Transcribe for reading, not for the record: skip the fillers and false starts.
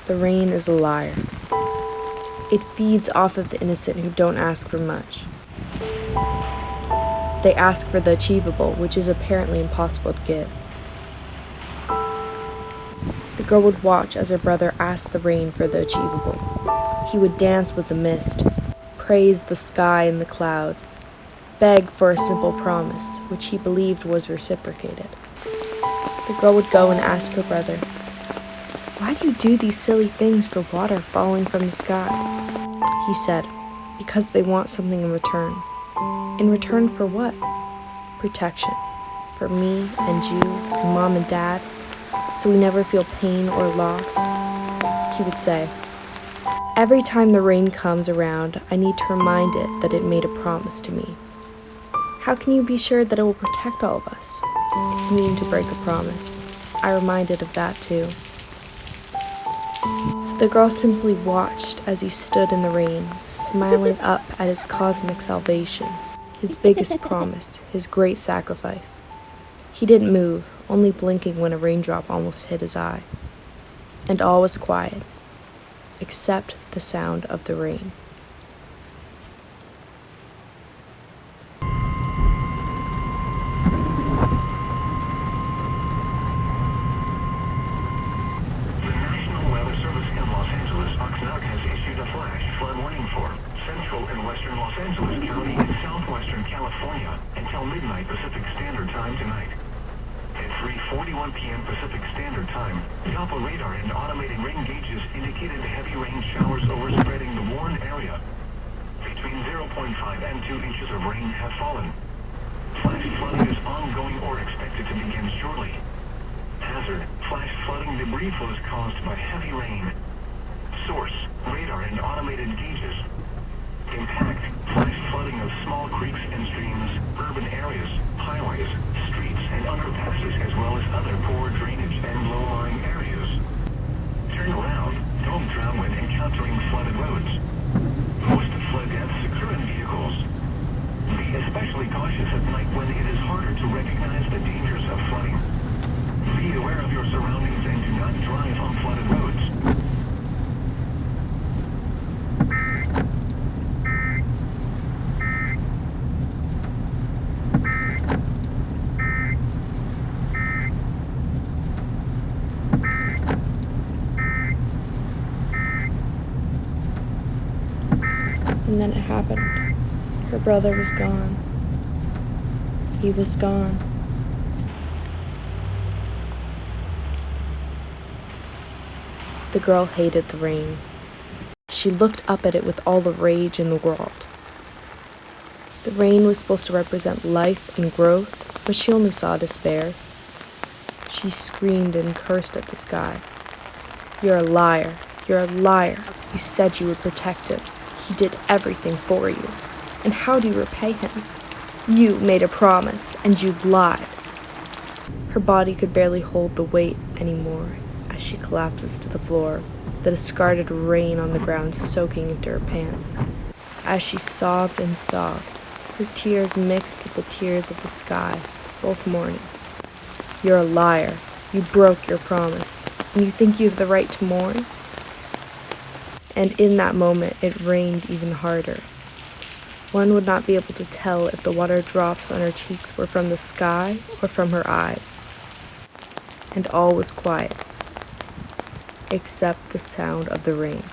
The rain is a liar. It feeds off of the innocent who don't ask for much. They ask for the achievable, which is apparently impossible to give. The girl would watch as her brother asked the rain for the achievable. He would dance with the mist, praise the sky and the clouds, beg for a simple promise, which he believed was reciprocated. The girl would go and ask her brother, "Why do you do these silly things for water falling from the sky?" He said, "Because they want something in return." In return for what? Protection. For me and you and mom and dad, so we never feel pain or loss. He would say, "Every time the rain comes around, I need to remind it that it made a promise to me. How can you be sure that it will protect all of us? It's mean to break a promise. I reminded of that too." So the girl simply watched as he stood in the rain, smiling up at his cosmic salvation, his biggest promise, his great sacrifice. He didn't move, only blinking when a raindrop almost hit his eye. And all was quiet, except the sound of the rain. Central and western Los Angeles County and southwestern California until midnight Pacific Standard Time tonight. At 3:41 p.m. Pacific Standard Time, Doppler radar and automated rain gauges indicated heavy rain showers overspreading the Warren area. Between 0.5 and 2 inches of rain have fallen. Flash flooding is ongoing or expected to begin shortly. Hazard: flash flooding debris flows caused by heavy rain. Source: radar and automated gauges. Impact: flash flooding of small creeks and streams, urban areas, highways, streets, and underpasses, as well as other poor drainage and low-lying areas. Turn around. Don't drown when encountering flooded roads. Most flood deaths occur in vehicles. Be especially cautious at night when it is harder to recognize the dangers of flooding. Be aware of your surroundings and do not drive on flooded roads. And then it happened. Her brother was gone. He was gone. The girl hated the rain. She looked up at it with all the rage in the world. The rain was supposed to represent life and growth, but she only saw despair. She screamed and cursed at the sky. "You're a liar. You're a liar. You said you would protect him. He did everything for you. And how do you repay him? You made a promise, and you lied." Her body could barely hold the weight anymore as she collapses to the floor, the discarded rain on the ground soaking into her pants. As she sobbed and sobbed, her tears mixed with the tears of the sky, both mourning. "You're a liar. You broke your promise, and you think you have the right to mourn?" And in that moment, it rained even harder. One would not be able to tell if the water drops on her cheeks were from the sky or from her eyes. And all was quiet, except the sound of the rain.